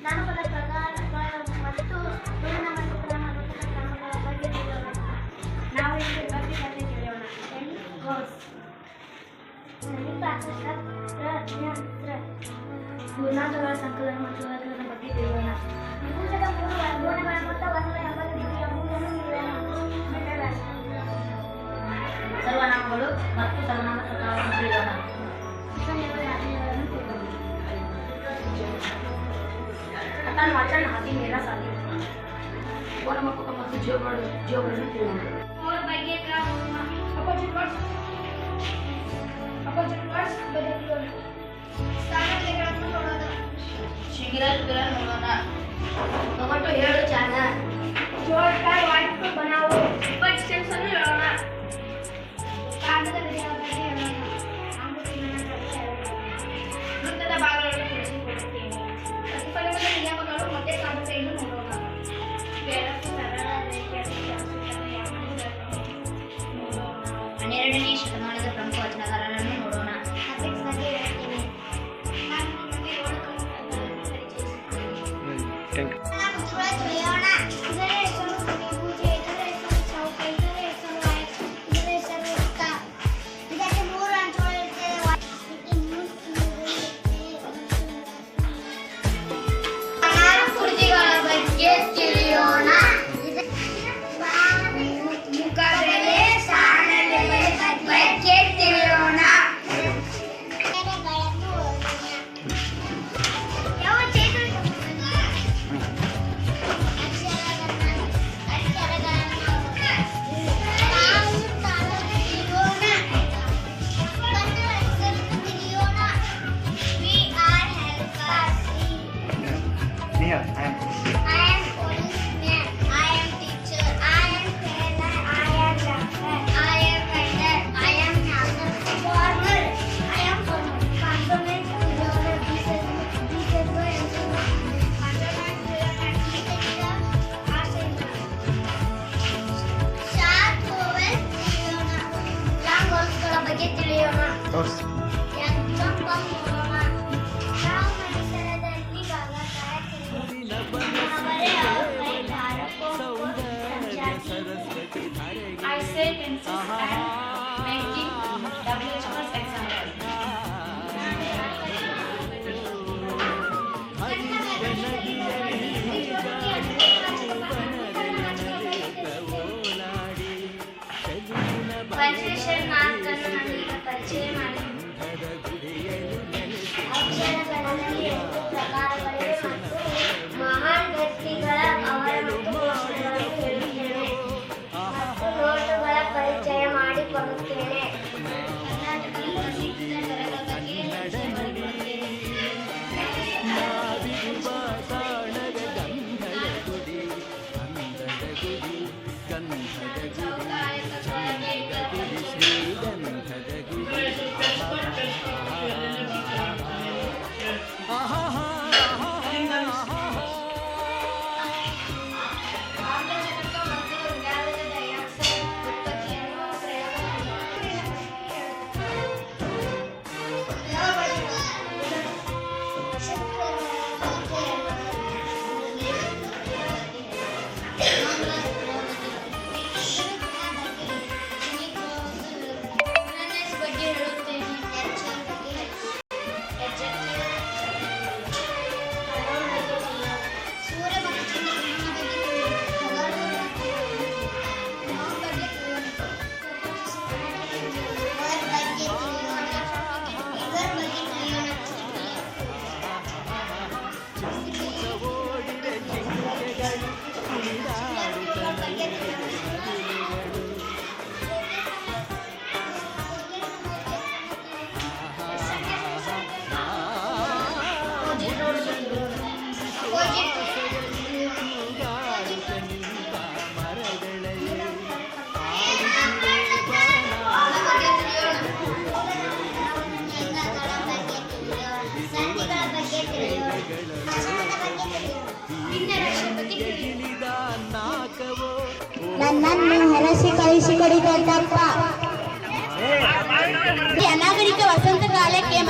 ನಾಮಪದ ಪ್ರಕಾರಗಳು ಮತ್ತು ಗುಣಮಟ್ಟ ಕ್ರಮಗಳ ಬಗ್ಗೆ ತಿಳಿಯೋಣ. ನಾವು ಇಲ್ಲಿ ಬಗ್ಗೆ ತಿಳಿಯೋಣ. ಗುಣಾಂಕಗಳ ಸಂಕಲನ ಮತ್ತು ವರ್ಗದ ಬಗ್ಗೆ ತಿಳಿಯೋಣ. ತ್ರಿಭುಜದ ಮೂರು ಕೋನಗಳ ಮೊತ್ತ 180 ಡಿಗ್ರಿಯ ಮೂರನ್ನು ನೀಡಲಾಗಿದೆ. ಸರ್ವನಾಮಗಳು ಮತ್ತು ಸರ್ವನಾಮ ಪ್ರಕಾರಗಳನ್ನು ತಿಳಿಯೋಣ. ಕಥಾನ್ ವಾಚನ ಹಾದಿ ಮೇರಾ ಸಾಧಿ ಕೋನಮುಖ ಮತ್ತು ಜೀವಗಳನ್ನು ತಿಳಿಯೋಣ. और ಬಗ್ಗೆ ಅಪೋಸಿಟ್ ವರ್ಡ್ಸ್ ಬಗ್ಗೆ ತಿಳಿಯೋಣ. ಸಾಮಾನ್ಯಗಳನ್ನು ನೋಡೋಣ. ಶೀಘ್ರ ನೋಡೋಣ. ಟೊಮೆಟೊ 7 ಚಾನ जोड़कर वाइट को बनाओ. एक्सटेंशन लगाना. ಕಾಗದ ಬಗ್ಗೆ ಹೇಳೋಣ. ವೃತ್ತದ ಭಾಗಗಳನ್ನು ತಿಳಿಸಿಕೊಡುತ್ತೇನೆ. ಪ್ರತಿಫಲನದ ನಿಯಮಗಳು ಮತ್ತೆ ಸಾಧ್ಯತೆಯನ್ನು ನೋಡೋಣ. ಬೆಳಕು ಸರಳ ರೇಖೆಯ ನೋಡೋಣ. 12ನೇ ಶತಮಾನದ ಪ್ರಮುಖ ವಚನಕಾರರನ್ನು ನೋಡೋಣ. ಅಪೆಕ್ಸ್ ಬಗ್ಗೆ ಹೇಳ್ತೀನಿ. ನಾನು ನಿಮಗೆ 7 ಕನ್ನಡಗಳನ್ನು ಪರಿಚಯಿಸುತ್ತೇನೆ. ಇದರ ಹೆಸರು ತ್ರಿಭುಜ, ಇದರ ಹೆಸರು ಚೌಕ, ಇದರ ಹೆಸರು ಆಯತ, ಇದರ ಹೆಸರು ವೃತ್ತ. ಇದಕ್ಕೆ 3 ಅಂಚುಗಳಿರುತ್ತವೆ. ಕುರ್ಜಿಗಳ ಬಗ್ಗೆ ತಿಳಿಯೋಣ. ಮುಖಬೆಲೆ, ಸ್ಥಾನಬೆಲೆ ಬಗ್ಗೆ ತಿಳಿಯೋಣ. I say tenses and making WH plus example. Punctuation mark ಅನ್ನು ನಾನೀಗ ಪರಿಚಯ ಮಾಡಿ. ಅಕ್ಷರಗಣದಲ್ಲಿ 8 ಪ್ರಕಾರಗಳಿವೆ ಮತ್ತು ಮಹಾನ್ ವ್ಯಕ್ತಿಗಳ ಅವರ ಮತ್ತು ಪುಸ್ತಕಗಳನ್ನು ಹೇಳುತ್ತೇನೆ ಮತ್ತು ನೋಟುಗಳ ಪರಿಚಯ ಮಾಡಿಕೊಡುತ್ತೇನೆ. ಕರ್ನಾಟಕದ ಪ್ರಸಿದ್ಧ ನಗರಗಳ ಬಗ್ಗೆ ಪರಿಚಯ ಮಾಡಿಕೊಡುತ್ತೇನೆ. ನನ್ನನ್ನು ಹರಸಿ ಕಳಿಸಿಕೊಡಿ ದೊಡ್ಡಪ್ಪ. ಅನಾಗರಿಕ ವಸಂತ ಕಾಲಕ್ಕೆ